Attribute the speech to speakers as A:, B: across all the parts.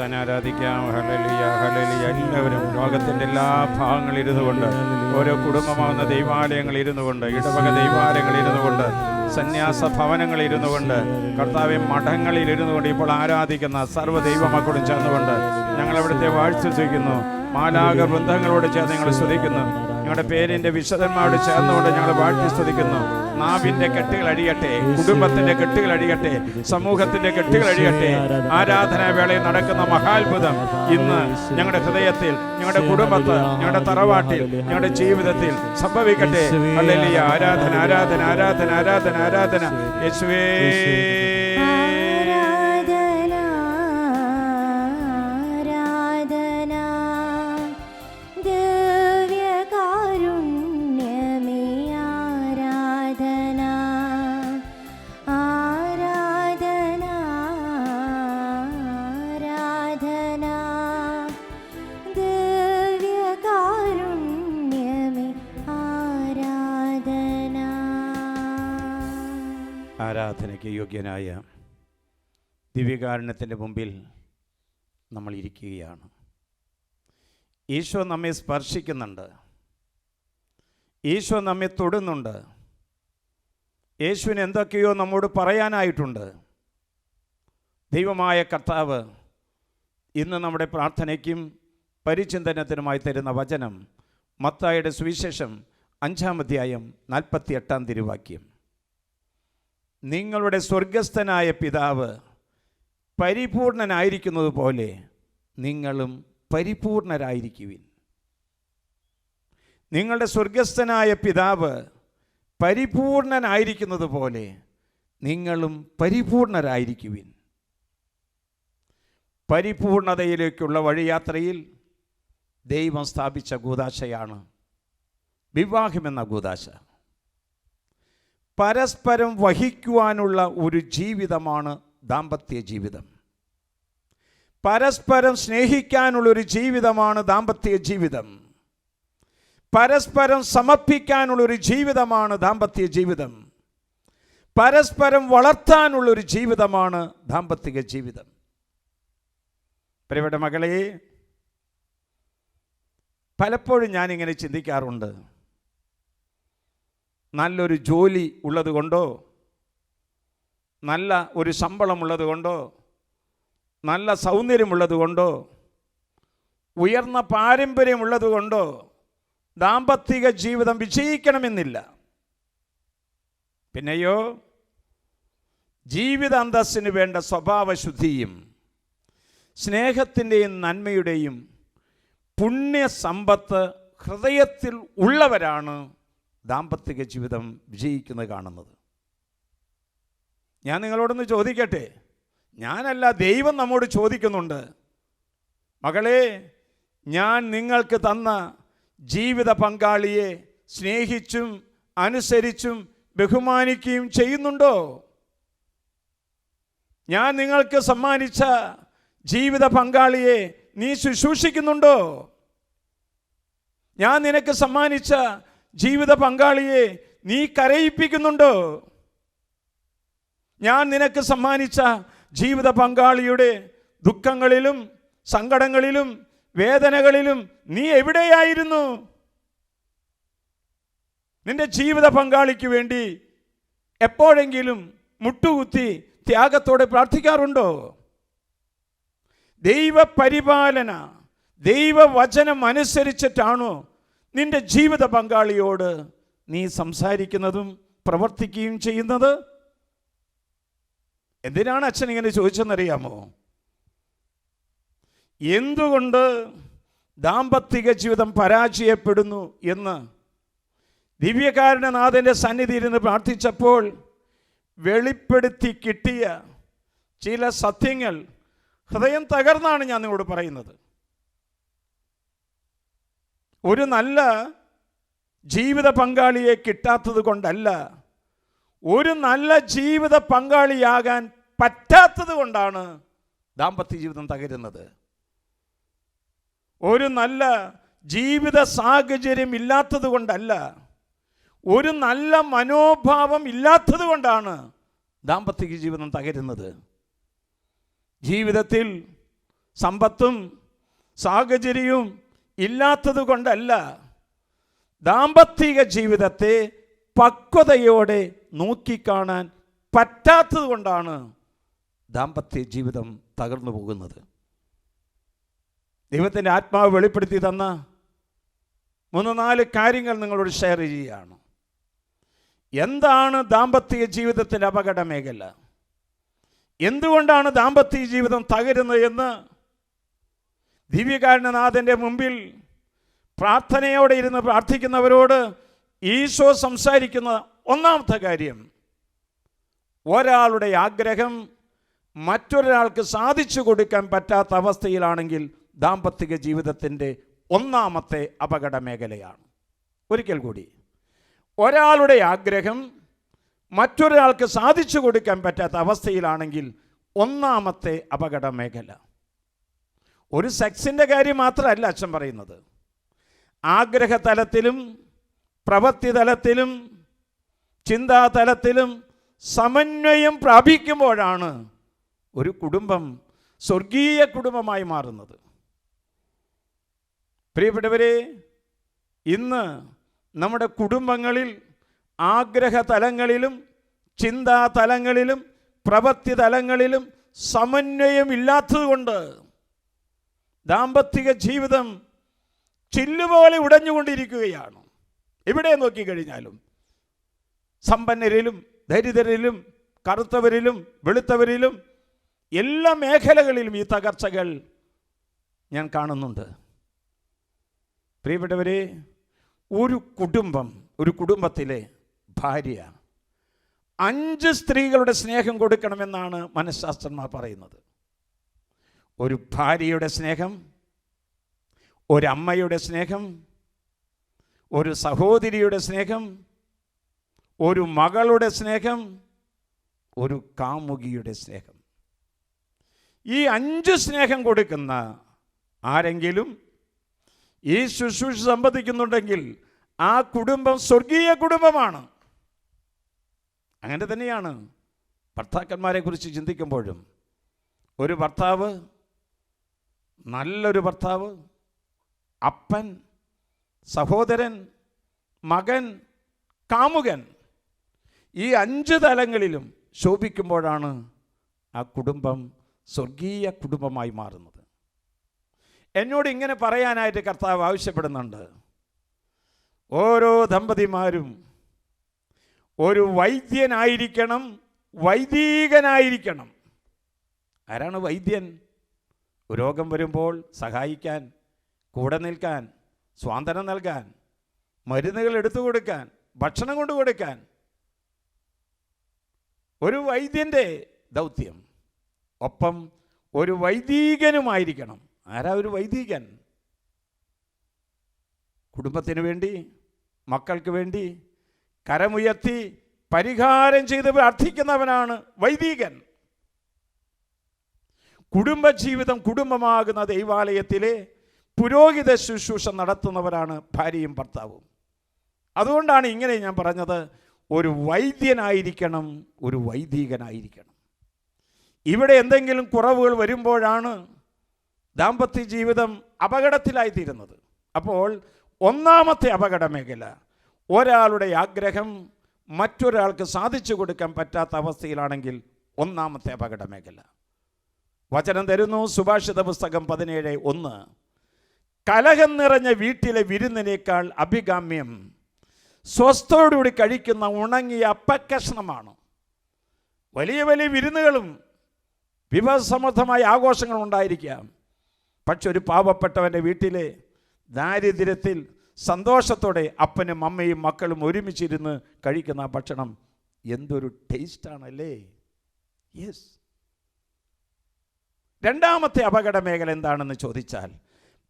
A: കർത്താൻ ആരാധിക്കാം. Hallelujah, hallelujah. എല്ലാവരും ലോകത്തിൻ്റെ എല്ലാ ഭാഗങ്ങളിൽ ഇരുന്നു കൊണ്ട്, ഓരോ കുടുംബമാകുന്ന ദൈവാലയങ്ങളിൽ ഇരുന്നു കൊണ്ട്, ഇടവക ദൈവാലയങ്ങളിൽ ഇരുന്നു കൊണ്ട്, സന്യാസ ഭവനങ്ങളിൽ ഇരുന്നു കൊണ്ട്, കർത്താവെ മഠങ്ങളിൽ ഇരുന്നു കൊണ്ട് ഇപ്പോൾ ആരാധിക്കുന്ന സർവ്വ ദൈവമക്കളും ചേർന്നുകൊണ്ട് ഞങ്ങൾ അവിടുത്തെ വാഴ്ത്തുന്നു. മാലാഖ വൃന്ദങ്ങളോട് ചേർന്ന് ഞങ്ങൾ സ്തുതിക്കുന്നു. ഞങ്ങളുടെ പേരിൻ്റെ വിശുദ്ധന്മാരോട് ചേർന്നുകൊണ്ട് ഞങ്ങൾ വാഴ്ത്തി സ്തുതിക്കുന്നു. നാവിൻ്റെ കെട്ടുകൾ അഴിയട്ടെ, കുടുംബത്തിൻ്റെ കെട്ടുകൾ അഴിയട്ടെ, സമൂഹത്തിൻ്റെ കെട്ടുകൾ അഴിയട്ടെ. ആരാധനാ വേളയിൽ നടക്കുന്ന മഹാത്ഭുതം ഇന്ന് ഞങ്ങളുടെ ഹൃദയത്തിൽ, ഞങ്ങളുടെ കുടുംബത്തിൽ, ഞങ്ങളുടെ തറവാട്ടിൽ, ഞങ്ങളുടെ ജീവിതത്തിൽ സംഭവിക്കട്ടെ. ഹല്ലേലൂയ. ആരാധന, ആരാധന, ആരാധന, ആരാധന, ആരാധന. യേശുവേ ആരാധനയ്ക്ക് യോഗ്യനായ ദിവ്യകാരുണ്യത്തിൻ്റെ മുമ്പിൽ നമ്മൾ ഇരിക്കുകയാണ്. ഈശോ നമ്മെ സ്പർശിക്കുന്നുണ്ട്, ഈശോ നമ്മെ തൊടുന്നുണ്ട്, യേശുവിന് എന്തൊക്കെയോ നമ്മോട് പറയാനായിട്ടുണ്ട്. ദൈവമായ കർത്താവ് ഇന്ന് നമ്മുടെ പ്രാർത്ഥനയ്ക്കും പരിചിന്തനത്തിനുമായി തരുന്ന വചനം മത്തായിയുടെ സുവിശേഷം 5-ാം അധ്യായം 48-ാം തിരുവാക്യം. നിങ്ങളുടെ സ്വർഗസ്ഥനായ പിതാവ് പരിപൂർണനായിരിക്കുന്നത് പോലെ നിങ്ങളും പരിപൂർണരായിരിക്കുവിൻ. നിങ്ങളുടെ സ്വർഗസ്ഥനായ പിതാവ് പരിപൂർണനായിരിക്കുന്നത് പോലെ നിങ്ങളും പരിപൂർണരായിരിക്കുവിൻ. പരിപൂർണതയിലേക്കുള്ള വഴിയാത്രയിൽ ദൈവം സ്ഥാപിച്ച കൂദാശയാണ് വിവാഹമെന്ന കൂദാശ. പരസ്പരം വഹിക്കുവാനുള്ള ഒരു ജീവിതമാണ് ദാമ്പത്യ ജീവിതം. പരസ്പരം സ്നേഹിക്കാനുള്ളൊരു ജീവിതമാണ് ദാമ്പത്യ ജീവിതം. പരസ്പരം സമർപ്പിക്കാനുള്ളൊരു ജീവിതമാണ് ദാമ്പത്യ ജീവിതം. പരസ്പരം വളർത്താനുള്ളൊരു ജീവിതമാണ് ദാമ്പത്തിക ജീവിതം. പ്രിയപ്പെട്ട മകളെ, പലപ്പോഴും ഞാനിങ്ങനെ ചിന്തിക്കാറുണ്ട്, നല്ലൊരു ജോലി ഉള്ളത് കൊണ്ടോ, നല്ല ഒരു ശമ്പളമുള്ളത് കൊണ്ടോ, നല്ല സൗന്ദര്യമുള്ളത് കൊണ്ടോ, ഉയർന്ന പാരമ്പര്യമുള്ളത് കൊണ്ടോ ദാമ്പത്തിക ജീവിതം വിജയിക്കണമെന്നില്ല. പിന്നെയോ ജീവിത അന്തസ്സിന് വേണ്ട സ്വഭാവശുദ്ധിയും സ്നേഹത്തിൻ്റെയും നന്മയുടെയും പുണ്യസമ്പത്ത് ഹൃദയത്തിൽ ഉള്ളവരാണ് ദാമ്പത്തിക ജീവിതം വിജയിക്കുന്നത് കാണുന്നത്. ഞാൻ നിങ്ങളോടൊന്ന് ചോദിക്കട്ടെ, ഞാനല്ല, ദൈവം നമ്മോട് ചോദിക്കുന്നുണ്ട്. മകളെ, ഞാൻ നിങ്ങൾക്ക് തന്ന ജീവിത പങ്കാളിയെ സ്നേഹിച്ചും അനുസരിച്ചും ബഹുമാനിക്കുകയും ചെയ്യുന്നുണ്ടോ? ഞാൻ നിങ്ങൾക്ക് സമ്മാനിച്ച ജീവിത പങ്കാളിയെ നീ ശുശ്രൂഷിക്കുന്നുണ്ടോ? ഞാൻ നിനക്ക് സമ്മാനിച്ച ജീവിത പങ്കാളിയെ നീ കരയിപ്പിക്കുന്നുണ്ടോ? ഞാൻ നിനക്ക് സമ്മാനിച്ച ജീവിത പങ്കാളിയുടെ ദുഃഖങ്ങളിലും സങ്കടങ്ങളിലും വേദനകളിലും നീ എവിടെയായിരുന്നു? നിന്റെ ജീവിത പങ്കാളിക്ക് വേണ്ടി എപ്പോഴെങ്കിലും മുട്ടുകുത്തി ത്യാഗത്തോടെ പ്രാർത്ഥിക്കാറുണ്ടോ? ദൈവപരിപാലന, ദൈവവചനം അനുസരിച്ചിട്ടാണോ നിന്റെ ജീവിത പങ്കാളിയോട് നീ സംസാരിക്കുന്നതും പ്രവർത്തിക്കുകയും ചെയ്യുന്നത്? എന്തിനാണ് അച്ഛൻ ഇങ്ങനെ ചോദിച്ചെന്നറിയാമോ? എന്തുകൊണ്ട് ദാമ്പത്തിക ജീവിതം പരാജയപ്പെടുന്നു എന്ന് ദിവ്യകാരുണ്യനാഥൻ്റെ സന്നിധിയിൽ നിന്ന് പ്രാർത്ഥിച്ചപ്പോൾ വെളിപ്പെടുത്തി കിട്ടിയ ചില സത്യങ്ങൾ ഹൃദയം തകർന്നാണ് ഞാൻ നിങ്ങളോട് പറയുന്നത്. ഒരു നല്ല ജീവിത പങ്കാളിയെ കിട്ടാത്തത് കൊണ്ടല്ല, ഒരു നല്ല ജീവിത പങ്കാളിയാകാൻ പറ്റാത്തത് കൊണ്ടാണ് ദാമ്പത്യ ജീവിതം തകരുന്നത്. ഒരു നല്ല ജീവിത സാഹചര്യം ഇല്ലാത്തത് കൊണ്ടല്ല, ഒരു നല്ല മനോഭാവം ഇല്ലാത്തത് കൊണ്ടാണ് ദാമ്പത്യ ജീവിതം തകരുന്നത്. ജീവിതത്തിൽ സമ്പത്തും സാഹചര്യവും ഇല്ലാത്തത് കൊണ്ടല്ല, ദാമ്പത്തിക ജീവിതത്തെ പക്വതയോടെ നോക്കിക്കാണാൻ പറ്റാത്തത് കൊണ്ടാണ് ദാമ്പത്യ ജീവിതം തകർന്നു പോകുന്നത്. ദൈവത്തിൻ്റെ ആത്മാവ് വെളിപ്പെടുത്തി തന്ന 3-4 കാര്യങ്ങൾ നിങ്ങളോട് ഷെയർ ചെയ്യുകയാണ്. എന്താണ് ദാമ്പത്യ ജീവിതത്തിൻ്റെ അപകട മേഖല? എന്തുകൊണ്ടാണ് ദാമ്പത്യ ജീവിതം തകരുന്നത് എന്ന് ദിവ്യകാരുണ്യനാഥൻ്റെ മുമ്പിൽ പ്രാർത്ഥനയോടെ ഇരുന്ന് പ്രാർത്ഥിക്കുന്നവരോട് ഈശോ സംസാരിക്കുന്ന ഒന്നാമത്തെ കാര്യം, ഒരാളുടെ ആഗ്രഹം മറ്റൊരാൾക്ക് സാധിച്ചു കൊടുക്കാൻ പറ്റാത്ത അവസ്ഥയിലാണെങ്കിൽ ദാമ്പത്തിക ജീവിതത്തിൻ്റെ ഒന്നാമത്തെ അപകട മേഖലയാണ്. ഒരിക്കൽ കൂടി, ഒരാളുടെ ആഗ്രഹം മറ്റൊരാൾക്ക് സാധിച്ചു കൊടുക്കാൻ പറ്റാത്ത അവസ്ഥയിലാണെങ്കിൽ ഒന്നാമത്തെ അപകട മേഖല. ഒരു സെക്സിൻ്റെ കാര്യം മാത്രമല്ല അച്ഛൻ പറയുന്നത്. ആഗ്രഹതലത്തിലും പ്രവൃത്തി തലത്തിലും ചിന്താതലത്തിലും സമന്വയം പ്രാപിക്കുമ്പോഴാണ് ഒരു കുടുംബം സ്വർഗീയ കുടുംബമായി മാറുന്നത്. പ്രിയപ്പെട്ടവരെ, ഇന്ന് നമ്മുടെ കുടുംബങ്ങളിൽ ആഗ്രഹതലങ്ങളിലും ചിന്താതലങ്ങളിലും പ്രവൃത്തി തലങ്ങളിലും സമന്വയം ഇല്ലാത്തതുകൊണ്ട് ദാമ്പത്തിക ജീവിതം ചില്ലുപോലെ ഉടഞ്ഞുകൊണ്ടിരിക്കുകയാണ്. എവിടെ നോക്കിക്കഴിഞ്ഞാലും സമ്പന്നരിലും ദരിദ്രരിലും കറുത്തവരിലും വെളുത്തവരിലും എല്ലാ മേഖലകളിലും ഈ തകർച്ചകൾ ഞാൻ കാണുന്നുണ്ട്. പ്രിയപ്പെട്ടവരെ, ഒരു കുടുംബത്തിലെ ഭാര്യ 5 സ്ത്രീകളുടെ സ്നേഹം കൊടുക്കണമെന്നാണ് മനഃശാസ്ത്രജ്ഞന്മാർ പറയുന്നത്. ഒരു ഭാര്യയുടെ സ്നേഹം, ഒരമ്മയുടെ സ്നേഹം, ഒരു സഹോദരിയുടെ സ്നേഹം, ഒരു മകളുടെ സ്നേഹം, ഒരു കാമുകിയുടെ സ്നേഹം. ഈ 5 സ്നേഹം കൊടുക്കുന്ന ആരെങ്കിലും ഈ ശുശ്രൂഷ സംബന്ധിക്കുന്നുണ്ടെങ്കിൽ ആ കുടുംബം സ്വർഗീയ കുടുംബമാണ്. അങ്ങനെ തന്നെയാണ് ഭർത്താക്കന്മാരെ കുറിച്ച് ചിന്തിക്കുമ്പോഴും. ഒരു ഭർത്താവ്, നല്ലൊരു ഭർത്താവ്, അപ്പൻ, സഹോദരൻ, മകൻ, കാമുകൻ, ഈ 5 തലങ്ങളിലും ശോഭിക്കുമ്പോഴാണ് ആ കുടുംബം സ്വർഗീയ കുടുംബമായി മാറുന്നത്. എന്നോട് ഇങ്ങനെ പറയാനായിട്ട് കർത്താവ് ആവശ്യപ്പെടുന്നുണ്ട്. ഓരോ ദമ്പതിമാരും ഒരു വൈദ്യനായിരിക്കണം, വൈദികനായിരിക്കണം. ആരാണ് വൈദ്യൻ? രോഗം വരുമ്പോൾ സഹായിക്കാൻ, കൂടെ നിൽക്കാൻ, സ്വാന്തനം നൽകാൻ, മരുന്നുകൾ എടുത്തു കൊടുക്കാൻ, ഭക്ഷണം കൊണ്ടു കൊടുക്കാൻ. ഒരു വൈദ്യൻ്റെ ദൗത്യം. ഒപ്പം ഒരു വൈദികനുമായിരിക്കണം. ആരാ ഒരു വൈദികൻ? കുടുംബത്തിന് വേണ്ടി, മക്കൾക്ക് വേണ്ടി കരമുയർത്തി പരിഹാരം ചെയ്ത് പ്രാർത്ഥിക്കുന്നവനാണ് വൈദികൻ. കുടുംബജീവിതം കുടുംബമാകുന്ന ദൈവാലയത്തിലെ പുരോഹിത ശുശ്രൂഷ നടത്തുന്നവരാണ് ഭാര്യയും ഭർത്താവും. അതുകൊണ്ടാണ് ഇങ്ങനെ ഞാൻ പറഞ്ഞത്, ഒരു വൈദ്യനായിരിക്കണം, ഒരു വൈദികനായിരിക്കണം. ഇവിടെ എന്തെങ്കിലും കുറവുകൾ വരുമ്പോഴാണ് ദാമ്പത്യ ജീവിതം അപകടത്തിലായിത്തീരുന്നത്. അപ്പോൾ ഒന്നാമത്തെ അപകട മേഖല, ഒരാളുടെ ആഗ്രഹം മറ്റൊരാൾക്ക് സാധിച്ചു കൊടുക്കാൻ പറ്റാത്ത അവസ്ഥയിലാണെങ്കിൽ ഒന്നാമത്തെ അപകട മേഖല. വചനം തരുന്നു, സുഭാഷിത പുസ്തകം 17:1. കലഹം നിറഞ്ഞ വീട്ടിലെ വിരുന്നിനേക്കാൾ അഭികാമ്യം സ്വസ്ഥയോടുകൂടി കഴിക്കുന്ന ഉണങ്ങിയ അപ്പക്കഷ്ണമാണ്. വലിയ വലിയ വിരുന്നുകളും വിഭവസമൃദ്ധമായ ആഘോഷങ്ങളും ഉണ്ടായിരിക്കാം. പക്ഷെ ഒരു പാവപ്പെട്ടവൻ്റെ വീട്ടിലെ ദാരിദ്ര്യത്തിൽ സന്തോഷത്തോടെ അപ്പനും അമ്മയും മക്കളും ഒരുമിച്ചിരുന്ന് കഴിക്കുന്ന ഭക്ഷണം എന്തൊരു ടേസ്റ്റാണല്ലേ. യെസ്. രണ്ടാമത്തെ അപകട മേഖല എന്താണെന്ന് ചോദിച്ചാൽ,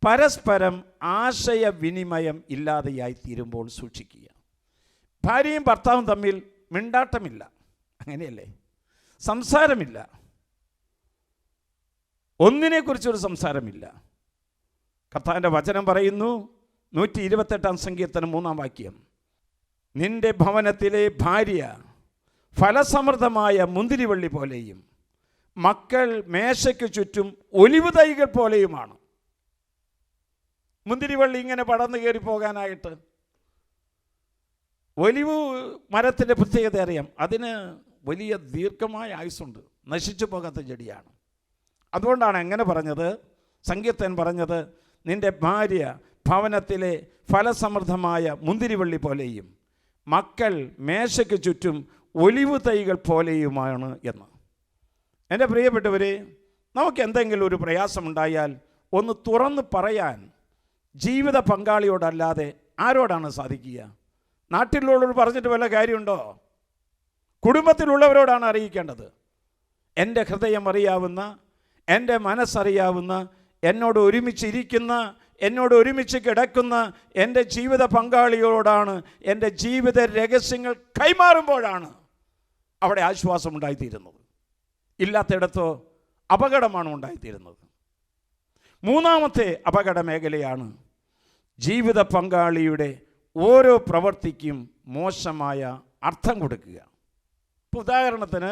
A: പരസ്പരം ആശയവിനിമയം ഇല്ലാതെയായി തീരുമ്പോൾ സൂക്ഷിക്കുക. ഭാര്യയും ഭർത്താവും തമ്മിൽ മിണ്ടാട്ടമില്ല, അങ്ങനെയല്ലേ? സംസാരമില്ല, ഒന്നിനെക്കുറിച്ചൊരു സംസാരമില്ല. കർത്താവിൻ്റെ വചനം പറയുന്നു, 128 സങ്കീർത്തനം 3 വാക്യം, നിന്റെ ഭവനത്തിലെ ഭാര്യ ഫലസമൃദ്ധമായ മുന്തിരിവള്ളി പോലെയും മക്കൾ മേശയ്ക്ക് ചുറ്റും ഒലിവ് തൈകൾ പോലെയുമാണ്. മുന്തിരിവള്ളി ഇങ്ങനെ പടർന്നു കയറി പോകാനായിട്ട് ഒലിവ് മരത്തിൻ്റെ പ്രത്യേകത അറിയാം, അതിന് വലിയ ദീർഘമായ ആയുസ്സുണ്ട്, നശിച്ചു പോകാത്ത ചെടിയാണ്. അതുകൊണ്ടാണ് എങ്ങനെ പറഞ്ഞത്, സംഗീതൻ പറഞ്ഞത്, നിൻ്റെ ഭാര്യ ഭവനത്തിലെ ഫലസമൃദ്ധമായ മുന്തിരിവള്ളി പോലെയും മക്കൾ മേശയ്ക്ക് ചുറ്റും ഒലിവ് തൈകൾ പോലെയുമാണ് എന്ന്. എൻ്റെ പ്രിയപ്പെട്ടവരെ, നമുക്ക് എന്തെങ്കിലും ഒരു പ്രയാസമുണ്ടായാൽ ഒന്ന് തുറന്ന് പറയാൻ ജീവിത പങ്കാളിയോടല്ലാതെ ആരോടാണ് സാധിക്കുക? നാട്ടിലുള്ളവർ പറഞ്ഞിട്ട് വല്ല കാര്യമുണ്ടോ? കുടുംബത്തിലുള്ളവരോടാണ് അറിയിക്കേണ്ടത്. എൻ്റെ ഹൃദയം അറിയാവുന്ന, എൻ്റെ മനസ്സറിയാവുന്ന, എന്നോട് ഒരുമിച്ചിരിക്കുന്ന, എന്നോട് ഒരുമിച്ച് കിടക്കുന്ന എൻ്റെ ജീവിത പങ്കാളിയോടാണ് എൻ്റെ ജീവിത രഹസ്യങ്ങൾ കൈമാറുമ്പോഴാണ് അവിടെ ആശ്വാസം ഉണ്ടായിത്തീരുന്നത്. ഇല്ലാത്തിടത്തോ അപകടമാണ് ഉണ്ടായിത്തീരുന്നത്. മൂന്നാമത്തെ അപകട മേഖലയാണ് ജീവിത പങ്കാളിയുടെ ഓരോ പ്രവൃത്തിക്കും മോശമായ അർത്ഥം കൊടുക്കുക. ഉദാഹരണത്തിന്,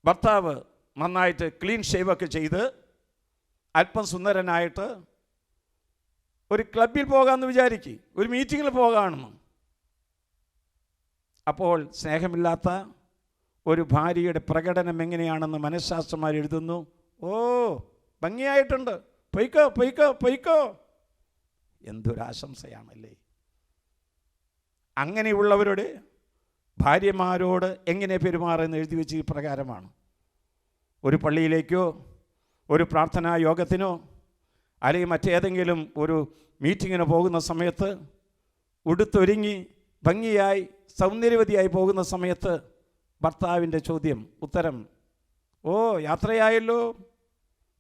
A: ഭർത്താവ് നന്നായിട്ട് ക്ലീൻ ഷേവൊക്കെ ചെയ്ത് അല്പം സുന്ദരനായിട്ട് ഒരു ക്ലബിൽ പോകാമെന്ന് വിചാരിക്കുക, ഒരു മീറ്റിങ്ങിൽ പോകാമെന്ന്. അപ്പോൾ സ്നേഹമില്ലാത്ത ഒരു ഭാര്യയുടെ പ്രകടനം എങ്ങനെയാണെന്ന് മനഃശാസ്ത്രജ്ഞർ എഴുതുന്നു. ഓ, ഭംഗിയായിട്ടുണ്ട്, പൊയ്ക്കോ പൊയ്ക്കോ പൊയ്ക്കോ. എന്തൊരാശംസയാണല്ലേ! അങ്ങനെയുള്ളവരുടെ ഭാര്യമാരോട് എങ്ങനെ പെരുമാറുമെന്ന് എഴുതി വെച്ച് ഈ പ്രകാരമാണ്. ഒരു പള്ളിയിലേക്കോ ഒരു പ്രാർത്ഥനാ യോഗത്തിനോ അല്ലെങ്കിൽ മറ്റേതെങ്കിലും ഒരു മീറ്റിങ്ങിന് പോകുന്ന സമയത്ത് ഉടുത്തൊരുങ്ങി ഭംഗിയായി സൗന്ദര്യവതിയായി പോകുന്ന സമയത്ത് ഭർത്താവിൻ്റെ ചോദ്യം, ഉത്തരം, ഓ യാത്രയായല്ലോ,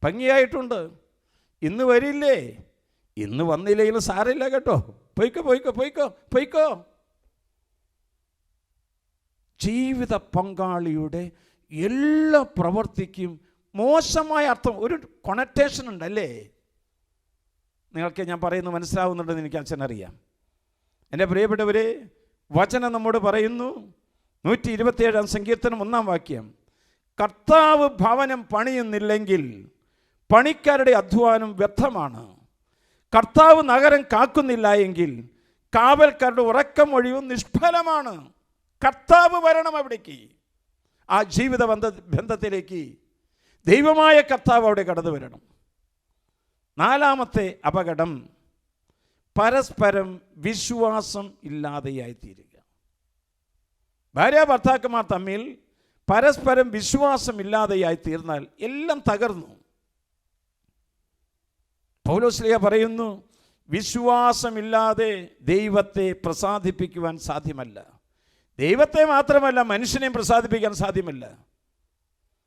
A: ഭംഗിയായിട്ടുണ്ട്, ഇന്ന് വരില്ലേ? ഇന്ന് വന്നില്ലെങ്കിലും സാരമില്ല കേട്ടോ, പൊയ്ക്കോ പൊയ്ക്കോ പൊയ്ക്കോ പൊയ്ക്കോ. ജീവിത പങ്കാളിയുടെ എല്ലാ പ്രവൃത്തിക്കും മോശമായ അർത്ഥം, ഒരു കൊണറ്റേഷൻ ഉണ്ടല്ലേ? നിങ്ങൾക്ക് ഞാൻ പറയുന്നത് മനസ്സിലാവുന്നുണ്ടെന്ന് എനിക്ക് അച്ഛനറിയാം. എൻ്റെ പ്രിയപ്പെട്ടവരെ, വചനം നമ്മോട് പറയുന്നു, 127 സങ്കീർത്തനം 1 വാക്യം, കർത്താവ് ഭവനം പണിയുന്നില്ലെങ്കിൽ പണിക്കാരുടെ അധ്വാനം വ്യർത്ഥമാണ്. കർത്താവ് നഗരം കാക്കുന്നില്ല എങ്കിൽ കാവൽക്കാരുടെ ഉറക്കം ഒഴിവും നിഷ്ഫലമാണ്. കർത്താവ് വരണം അവിടേക്ക്, ആ ജീവിത ബന്ധത്തിലേക്ക് ദൈവമായ കർത്താവ് അവിടെ കടന്നു വരണം. നാലാമത്തെ അപകടം പരസ്പരം വിശ്വാസം ഇല്ലാതെയായി തീരുക. ഭാര്യ ഭർത്താക്കന്മാർ തമ്മിൽ പരസ്പരം വിശ്വാസം ഇല്ലാതെയായി തീർന്നാൽ എല്ലാം തകർന്നു. പൗലോസ്ലീഹ പറയുന്നു, വിശ്വാസമില്ലാതെ ദൈവത്തെ പ്രസാദിപ്പിക്കുവാൻ സാധ്യമല്ല. ദൈവത്തെ മാത്രമല്ല, മനുഷ്യനെയും പ്രസാദിപ്പിക്കാൻ സാധ്യമല്ല.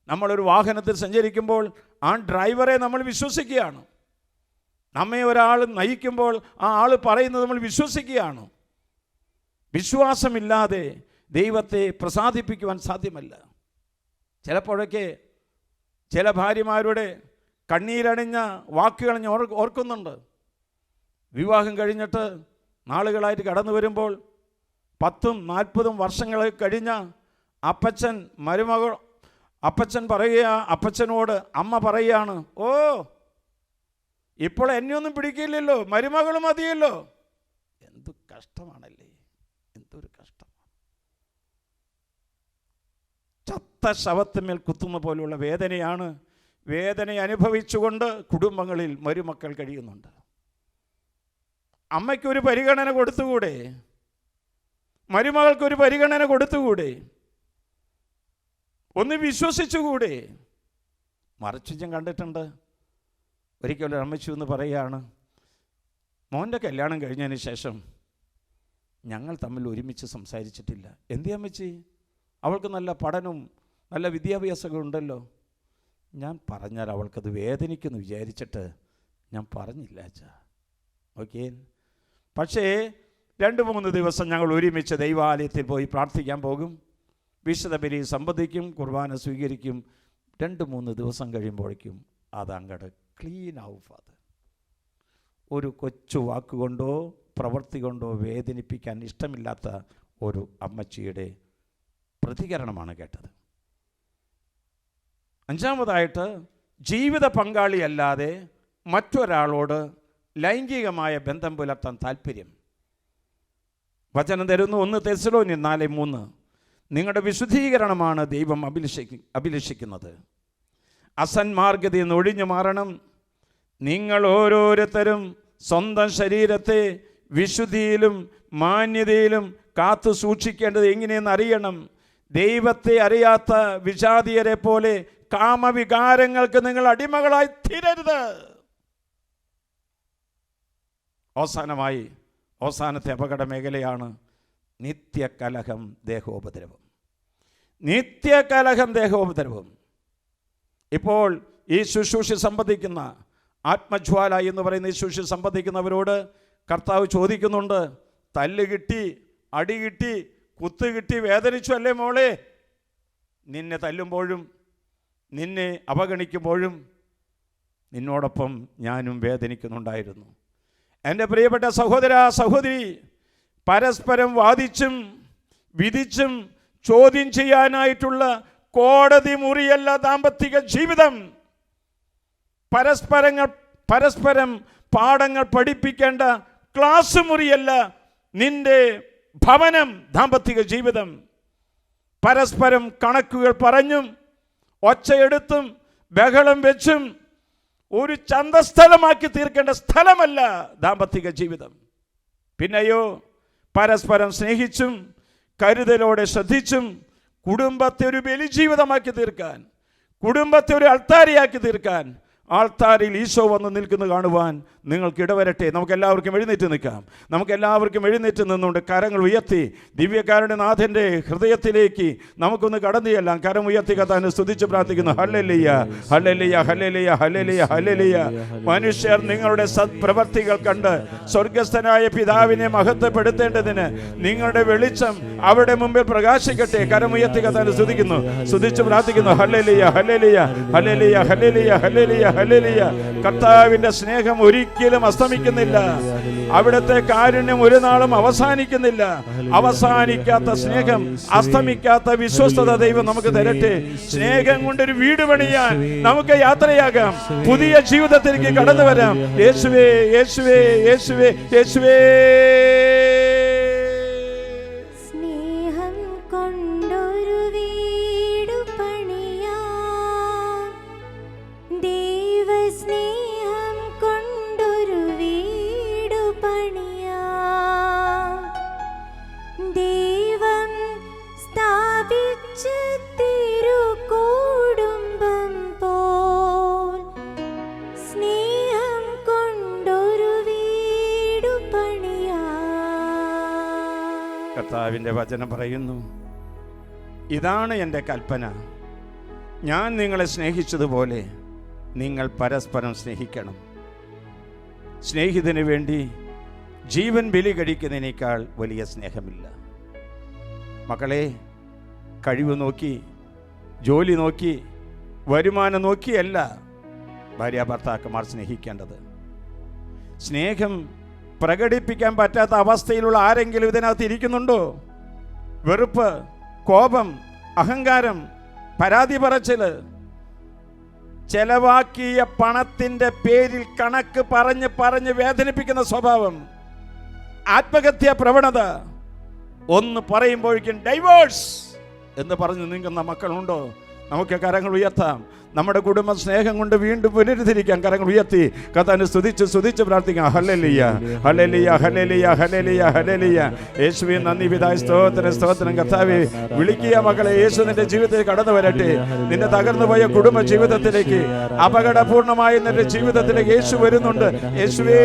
A: നമ്മളൊരു വാഹനത്തിൽ സഞ്ചരിക്കുമ്പോൾ ആ ഡ്രൈവറെ നമ്മൾ വിശ്വസിക്കുകയാണ്. നമ്മെ ഒരാൾ നയിക്കുമ്പോൾ ആ ആൾ പറയുന്നത് നമ്മൾ വിശ്വസിക്കുകയാണ്. വിശ്വാസമില്ലാതെ ദൈവത്തെ പ്രസാദിപ്പിക്കുവാൻ സാധ്യമല്ല. ചിലപ്പോഴൊക്കെ ചില ഭാര്യമാരുടെ കണ്ണീരണിഞ്ഞ വാക്കുകൾ ഞാൻ ഓർക്കുന്നുണ്ട്. വിവാഹം കഴിഞ്ഞിട്ട് നാളുകളായിട്ട് കടന്നു വരുമ്പോൾ 10-40 വർഷങ്ങൾ കഴിഞ്ഞ അപ്പച്ചൻ പറയുക, അപ്പച്ചനോട് അമ്മ പറയുകയാണ്, ഓ ഇപ്പോൾ എന്നെയൊന്നും പിടിക്കില്ലല്ലോ, മരുമകൾ മതിയല്ലോ. എന്തു കഷ്ടമാണല്ലേ, എന്തൊരു കഷ്ടമാണ്. ചത്ത ശവത്തിന്മേൽ കുത്തുന്ന പോലുള്ള വേദനയാണ്. വേദന അനുഭവിച്ചുകൊണ്ട് കുടുംബങ്ങളിൽ മരുമക്കൾ കഴിയുന്നുണ്ട്. അമ്മയ്ക്കൊരു പരിഗണന കൊടുത്തുകൂടെ? മരുമകൾക്കൊരു പരിഗണന കൊടുത്തുകൂടെ? ഒന്ന് വിശ്വസിച്ചുകൂടെ? മറിച്ച് ഞാൻ കണ്ടിട്ടുണ്ട്. ഒരിക്കലും അമ്മച്ചി എന്ന് പറയുകയാണ്, മോൻ്റെ കല്യാണം കഴിഞ്ഞതിന് ശേഷം ഞങ്ങൾ തമ്മിൽ ഒരുമിച്ച് സംസാരിച്ചിട്ടില്ല. എന്തേ അമ്മച്ചി? അവൾക്ക് നല്ല പഠനവും നല്ല വിദ്യാഭ്യാസമൊക്കെ ഉണ്ടല്ലോ. ഞാൻ പറഞ്ഞാൽ അവൾക്കത് വേദനിക്കുമെന്ന് വിചാരിച്ചിട്ട് ഞാൻ പറഞ്ഞില്ല അച്ഛാ. ഓക്കെ. പക്ഷേ 2-3 ദിവസം ഞങ്ങൾ ഒരുമിച്ച് ദൈവാലയത്തിൽ പോയി പ്രാർത്ഥിക്കാൻ പോകും, വിശുദ്ധ ബലി സംബന്ധിക്കും, കുർബാന സ്വീകരിക്കും. 2-3 ദിവസം കഴിയുമ്പോഴേക്കും അതങ്ങട് ക്ലീൻ ആവും ഫാദർ. ഒരു കൊച്ചു വാക്കുകൊണ്ടോ പ്രവൃത്തി കൊണ്ടോ വേദനിപ്പിക്കാൻ ഇഷ്ടമില്ലാത്ത ഒരു അമ്മച്ചിയുടെ പ്രതികരണമാണ് കേട്ടത്. അഞ്ചാമതായിട്ട്, ജീവിത പങ്കാളിയല്ലാതെ മറ്റൊരാളോട് ലൈംഗികമായ ബന്ധം പുലർത്താൻ താല്പര്യം. വചനം തരുന്നു 1 തെസ്സലോനിയർ 4:3. നിങ്ങളുടെ വിശുദ്ധീകരണമാണ് ദൈവം അഭിലഷിക്കുന്നത്. അസന്മാർഗ്ഗതയിൽ നിന്ന് ഒഴിഞ്ഞു മാറണം. നിങ്ങൾ ഓരോരുത്തരും സ്വന്തം ശരീരത്തെ വിശുദ്ധിയിലും മാന്യതയിലും കാത്തു സൂക്ഷിക്കേണ്ടത് എങ്ങനെയെന്ന് അറിയണം. ദൈവത്തെ അറിയാത്ത വിജാതീയരെ പോലെ കാമവികാരങ്ങൾക്ക് നിങ്ങൾ അടിമകളായി തീരരുത്. അവസാനത്തെ അപകട മേഖലയാണ് നിത്യകലഹം, ദേഹോപദ്രവം. നിത്യകലഹം, ദേഹോപദ്രവം. ഇപ്പോൾ ഈ ശുശ്രൂഷ സംബന്ധിക്കുന്ന ആത്മജ്വാല എന്ന് പറയുന്ന ഈ ശുശ്രൂഷ സംബന്ധിക്കുന്നവരോട് കർത്താവ് ചോദിക്കുന്നുണ്ട്, തല്ല് കിട്ടി, അടി കിട്ടി, കുത്ത് കിട്ടി, വേദനിച്ചു അല്ലേ മോളെ? നിന്നെ തല്ലുമ്പോഴും നിന്നെ അവഗണിക്കുമ്പോഴും നിന്നോടൊപ്പം ഞാനും വേദനിക്കുന്നുണ്ടായിരുന്നു. എൻ്റെ പ്രിയപ്പെട്ട സഹോദര സഹോദരി, പരസ്പരം വാദിച്ചും വിധിച്ചും ചോദ്യം ചെയ്യാനായിട്ടുള്ള കോടതി മുറിയല്ല ദാമ്പത്തിക ജീവിതം. പരസ്പരം പാഠങ്ങൾ പഠിപ്പിക്കേണ്ട ക്ലാസ് മുറിയല്ല നിന്റെ ഭവനം, ദാമ്പത്തിക ജീവിതം. പരസ്പരം കണക്കുകൾ പറഞ്ഞും ഒച്ചയെടുത്തും ബഹളം വെച്ചും ഒരു ചന്തസ്ഥലമാക്കി തീർക്കേണ്ട സ്ഥലമല്ല ദാമ്പത്തിക ജീവിതം. പിന്നെയോ പരസ്പരം സ്നേഹിച്ചും കരുതലോടെ ശ്രദ്ധിച്ചും കുടുംബത്തെ ഒരു ബലിജീവിതമാക്കി തീർക്കാൻ, കുടുംബത്തെ ഒരു അൾത്താരയാക്കി തീർക്കാൻ, ആൾത്താരിൽ ഈശോ വന്ന് നിൽക്കുന്നത് കാണുവാൻ നിങ്ങൾക്ക് ഇടവരട്ടെ. നമുക്കെല്ലാവർക്കും എഴുന്നേറ്റ് നിൽക്കാം. നമുക്കെല്ലാവർക്കും എഴുന്നേറ്റ് നിന്നുകൊണ്ട് കരങ്ങൾ ഉയർത്തി ദിവ്യകാരുണ്യ നാഥൻ്റെ ഹൃദയത്തിലേക്ക് നമുക്കൊന്ന് കടന്നു ചെല്ലാം. കരം ഉയർത്തി കർത്താവിനെ സ്തുതിച്ച് പ്രാർത്ഥിക്കുന്നു. ഹല്ലേലൂയ, ഹല്ലേലൂയ, ഹല്ലേലൂയ, ഹല്ലേലൂയ, ഹല്ലേലൂയ. മനുഷ്യർ നിങ്ങളുടെ സത്പ്രവർത്തികൾ കണ്ട് സ്വർഗസ്ഥനായ പിതാവിനെ മഹത്വപ്പെടുത്തേണ്ടതിന് നിങ്ങളുടെ വെളിച്ചം അവരുടെ മുമ്പിൽ പ്രകാശിക്കട്ടെ. കരമുയർത്തി കർത്താവിനെ സ്തുതിക്കുന്നു, സ്തുതിച്ച് പ്രാർത്ഥിക്കുന്നു. ഹല്ലേലൂയ, ഹല്ലേലൂയ, ഹല്ലേലൂയ, ഹല്ലേലൂയ, ഹല്ലേലൂയ, ഹല്ലേലൂയ. കർത്താവിന്റെ സ്നേഹം ഒരിക്കലും അസ്തമിക്കുന്നില്ല. അവിടുത്തെ കാരുണ്യം ഒരു നാളും അവസാനിക്കുന്നില്ല. അവസാനിക്കാത്ത സ്നേഹം, അസ്തമിക്കാത്ത വിശ്വസ്തത ദൈവം നമുക്ക് തരട്ടെ. സ്നേഹം കൊണ്ടൊരു വീട് പണിയാൻ നമുക്ക് യാത്രയാകാം. പുതിയ ജീവിതത്തിലേക്ക് കടന്നു വരാം. യേശുവേ, യേശുവേ, യേശുവേ, യേശുവേ. കർത്താവിൻ്റെ വചനം പറയുന്നു, ഇതാണ് എൻ്റെ കൽപ്പന, ഞാൻ നിങ്ങളെ സ്നേഹിച്ചതുപോലെ നിങ്ങൾ പരസ്പരം സ്നേഹിക്കണം. സ്നേഹിതന് വേണ്ടി ജീവൻ ബലി കഴിക്കുന്നതിനേക്കാൾ വലിയ സ്നേഹമില്ല. മക്കളെ, കഴിവ് നോക്കി, ജോലി നോക്കി, വരുമാനം നോക്കിയല്ല ഭാര്യ ഭർത്താക്കന്മാർ സ്നേഹിക്കേണ്ടത്. സ്നേഹം പ്രകടിപ്പിക്കാൻ പറ്റാത്ത അവസ്ഥയിലുള്ള ആരെങ്കിലും ഇതിനകത്ത് ഇരിക്കുന്നുണ്ടോ? വെറുപ്പ്, കോപം, അഹങ്കാരം, പരാതി പറച്ചില്, ചെലവാക്കിയ പണത്തിന്റെ പേരിൽ കണക്ക് പറഞ്ഞ് വേദനിപ്പിക്കുന്ന സ്വഭാവം, ആത്മഹത്യാ പ്രവണത, ഒന്ന് പറയുമ്പോഴേക്കും ഡൈവേഴ്സ് എന്ന് പറഞ്ഞു നീങ്ങുന്ന മക്കളുണ്ടോ? നമുക്ക് കരങ്ങൾ ഉയർത്താം. നമ്മുടെ കുടുംബ സ്നേഹം കൊണ്ട് വീണ്ടും പുനരുദ്ധരിക്കാൻ കരങ്ങൾ ഉയർത്തി കർത്താവിനെ സ്തുതിച്ച് പ്രാർത്ഥിക്കാം. ഹല്ലേലൂയ, ഹല്ലേലൂയ, ഹല്ലേലൂയ, ഹല്ലേലൂയ, ഹല്ലേലൂയ. യേശുവേ നന്ദി പിതാവേ, സ്തോത്രം, സ്തോത്രം. കർത്താവേ, വിളിക്കുക മക്കളെ. യേശു നിന്റെ ജീവിതത്തിൽ കടന്നു വരട്ടെ. നിന്റെ തകർന്നു പോയ കുടുംബ ജീവിതത്തിലേക്ക്, അപകടപൂർണമായ നിന്റെ ജീവിതത്തിലേക്ക് യേശു വരുന്നുണ്ട്. യേശുവേ,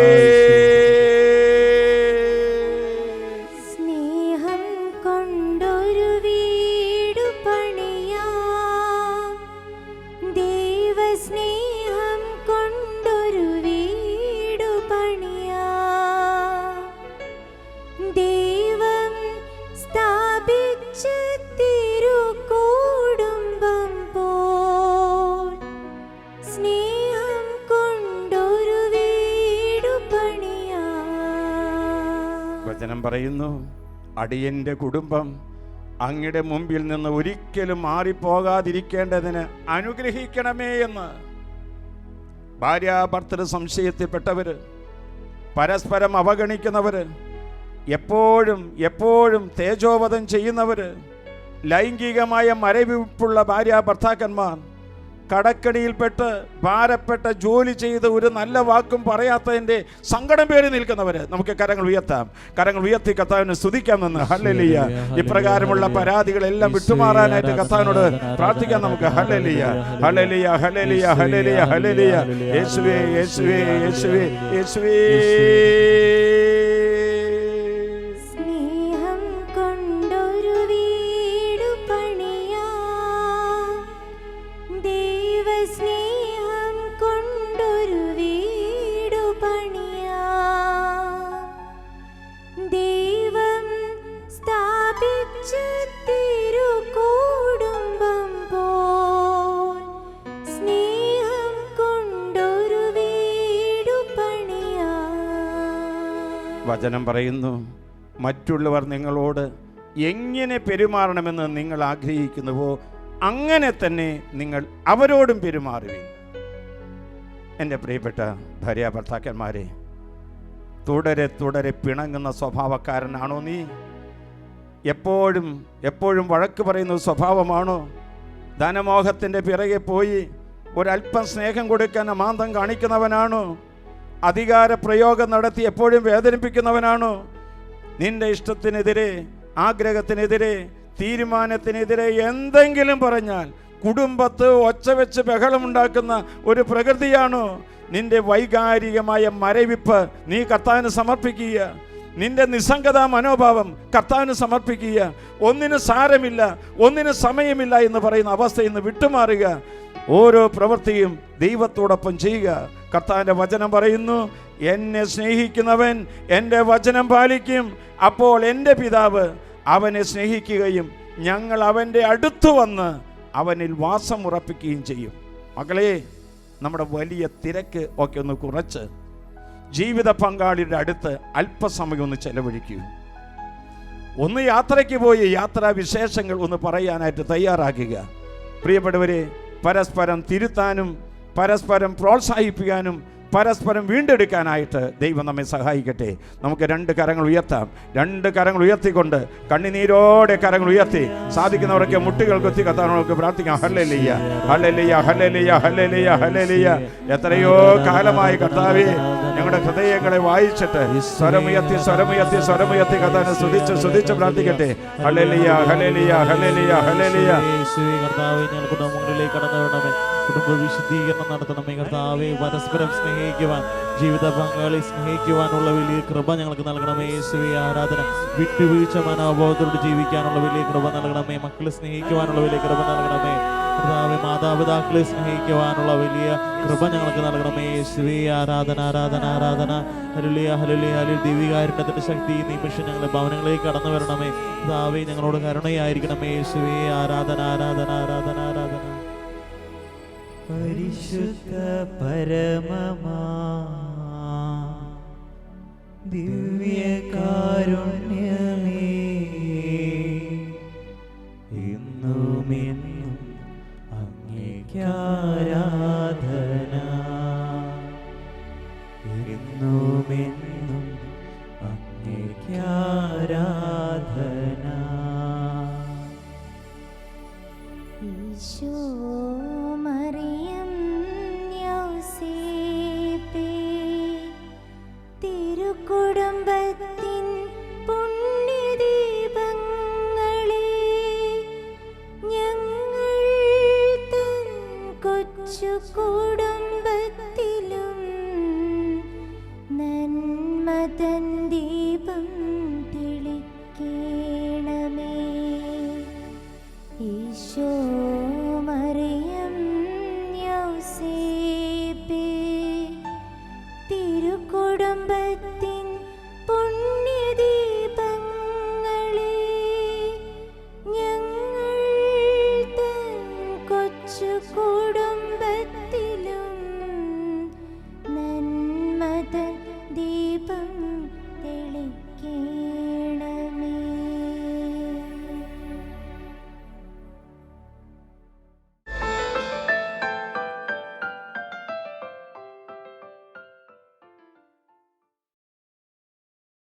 A: വചനം പറയുന്നു, അടിയന്റെ കുടുംബം അങ്ങയുടെ മുമ്പിൽ നിന്ന് ഒരിക്കലും മാറിപ്പോകാതിരിക്കേണ്ടതിന് അനുഗ്രഹിക്കണമേ എന്ന്. ഭാര്യാഭർത്തൃ സംശയത്തിൽപ്പെട്ടവർ, പരസ്പരം അവഗണിക്കുന്നവർ, എപ്പോഴും തേജോവധം ചെയ്യുന്നവർ, ലൈംഗികമായ മരവിപ്പുള്ള ഭാര്യാഭർത്താക്കന്മാർ, കടക്കടിയിൽപ്പെട്ട് ഭാരപ്പെട്ട ജോലി ചെയ്ത് ഒരു നല്ല വാക്കും പറയാത്തതിൻ്റെ സങ്കടം പേറി നിൽക്കുന്നവർ, നമുക്ക് കരങ്ങൾ ഉയർത്താം. കരങ്ങൾ ഉയർത്തി കർത്താവിനെ സ്തുതിക്കാം നിന്ന്. ഹല്ലേലൂയ. ഇപ്രകാരമുള്ള പരാതികളെല്ലാം വിട്ടുമാറാനായിട്ട് കർത്താവിനോട് പ്രാർത്ഥിക്കാം നമുക്ക്. ഹല്ലേലൂയ, ഹല്ലേലൂയ, ഹല്ലേലൂയ, ഹല്ലേലൂയ, ഹല്ലേലൂയ. യേശുവേ, യേശുവേ, യേശുവേ, യേശുവേ. വചനം പറയുന്നു, മറ്റുള്ളവർ നിങ്ങളോട് എങ്ങനെ പെരുമാറണമെന്ന് നിങ്ങൾ ആഗ്രഹിക്കുന്നുവോ അങ്ങനെ തന്നെ നിങ്ങൾ അവരോടും പെരുമാറുവിൻ. എൻ്റെ പ്രിയപ്പെട്ട ഭാര്യാഭർത്താക്കന്മാരെ, തുടരെ പിണങ്ങുന്ന സ്വഭാവക്കാരനാണോ നീ? എപ്പോഴും വഴക്ക് പറയുന്ന സ്വഭാവമാണോ? ധനമോഹത്തിൻ്റെ പിറകെ പോയി ഒരല്പം സ്നേഹം കൊടുക്കാൻ അമാന്തം കാണിക്കുന്നവനാണോ? അധികാര പ്രയോഗം നടത്തി എപ്പോഴും വേദനിപ്പിക്കുന്നവനാണോ? നിന്റെ ഇഷ്ടത്തിനെതിരെ, ആഗ്രഹത്തിനെതിരെ, തീരുമാനത്തിനെതിരെ എന്തെങ്കിലും പറഞ്ഞാൽ കുടുംബത്ത് ഒച്ച വെച്ച് ബഹളമുണ്ടാക്കുന്ന ഒരു പ്രകൃതിയാണോ? നിന്റെ വൈകാരികമായ മരവിപ്പ് നീ കർത്താവിന് സമർപ്പിക്കുക. നിന്റെ നിസ്സംഗതാ മനോഭാവം കർത്താവിന് സമർപ്പിക്കുക. ഒന്നിന് സാരമില്ല, ഒന്നിന് സമയമില്ല എന്ന് പറയുന്ന അവസ്ഥയിൽ നിന്ന് വിട്ടുമാറുക. ഓരോ പ്രവൃത്തിയും ദൈവത്തോടൊപ്പം ചെയ്യുക. കർത്താവിൻ്റെ വചനം പറയുന്നു, എന്നെ സ്നേഹിക്കുന്നവൻ എൻ്റെ വചനം പാലിക്കും, അപ്പോൾ എൻ്റെ പിതാവ് അവനെ സ്നേഹിക്കുകയും ഞങ്ങൾ അവൻ്റെ അടുത്ത് വന്ന് അവനിൽ വാസം ഉറപ്പിക്കുകയും ചെയ്യും. മകളെ, നമ്മുടെ വലിയ തിരക്ക് ഒക്കെ ഒന്ന് കുറച്ച് ജീവിത പങ്കാളിയുടെ അടുത്ത് അല്പസമയം ഒന്ന് ചെലവഴിക്കൂ. ഒന്ന് യാത്രയ്ക്ക് പോയി യാത്രാ വിശേഷങ്ങൾ ഒന്ന് പറയാനായിട്ട് തയ്യാറാക്കുക. പ്രിയപ്പെട്ടവരെ, പരസ്പരം തിരുത്താനും പരസ്പരം പ്രോത്സാഹിപ്പിക്കാനും പരസ്പരം വീണ്ടെടുക്കാനായിട്ട് ദൈവം നമ്മെ സഹായിക്കട്ടെ. നമുക്ക് രണ്ട് കരങ്ങൾ ഉയർത്താം. രണ്ട് കരങ്ങൾ ഉയർത്തിക്കൊണ്ട് കണ്ണുനീരോടെ കരങ്ങൾ ഉയർത്തി സാധിക്കുന്നവരൊക്കെ മുട്ടുകൾ കൊത്തി കർത്താവിനോട് പ്രാർത്ഥിക്കാം. ഹല്ലേലൂയ, ഹല്ലേലൂയ, ഹല്ലേലൂയ, ഹല്ലേലൂയ, ഹല്ലേലൂയ. എത്രയോ കാലമായി കർത്താവേ ഞങ്ങളുടെ ഹൃദയങ്ങളെ വായിച്ചിട്ട് സ്വരമുയർത്തി കർത്താവിനെ സ്തുതിച്ച് പ്രാർത്ഥിക്കട്ടെ. ഹല്ലേലൂയ, ഹല്ലേലൂയ, ഹല്ലേലൂയ, ഹല്ലേലൂയ.
B: കർത്താവേ, ഞങ്ങൾ കുടുംബങ്ങളിലേക്ക് കടന്നു വരണമേ. കുടുംബ വിശുദ്ധീകരണം നടത്തണമേ കർത്താവേ. പരസ്പരം സ്നേഹിക്കുവാൻ, ജീവിത പങ്കാളി സ്നേഹിക്കുവാനുള്ള വലിയ കൃപ ഞങ്ങൾക്ക് നൽകണമേ. യേശുവേ ആരാധന. വിട്ടുവീഴ്ച മനോഭാവത്തോട് ജീവിക്കാനുള്ള വലിയ കൃപ നൽകണമേ. മക്കളെ സ്നേഹിക്കുവാനുള്ള വലിയ കൃപ നൽകണമേ കർത്താവേ. മാതാപിതാക്കളെ സ്നേഹിക്കുവാനുള്ള വലിയ കൃപ ഞങ്ങൾക്ക് നൽകണമേ. യേശുവേ ആരാധന, ആരാധന, ആരാധന. ഹല്ലേലൂയ, ഹല്ലേലൂയ, ഹല്ലേലൂയ. ദൈവികാരുണ്യത്തിന്റെ ശക്തി ഈ നിമിഷം ഞങ്ങളുടെ ഭവനങ്ങളിലേക്ക് കടന്നു വരണമേ കർത്താവേ. ഞങ്ങളോട് കരുണയായിരിക്കണമേ. യേശുവേ ആരാധന, ആരാധന, ആരാധന, ആരാധന.
C: പരിശുദ്ധ പരമമാ ദിവ്യകാരുണ്യമേ, എന്നുമെന്നും അങ്ങേക്ക് ആരാധന, എന്നുമെന്നും അങ്ങേക്ക് ആരാധന.
D: ഈശോ മറിയം യോസേപ്പേ, തിരുക്കുടുംബത്തിൻ പുണ്യദീപങ്ങളെ, ഞങ്ങൾ തൻ കൊച്ചു കുടുംബത്തിലും നന്മതൻ ദീപം തെളിക്കേണമേ. ഈശോ മറിയം യോസേപ്പേ, തിരുക്കുടുംബത്തിൻ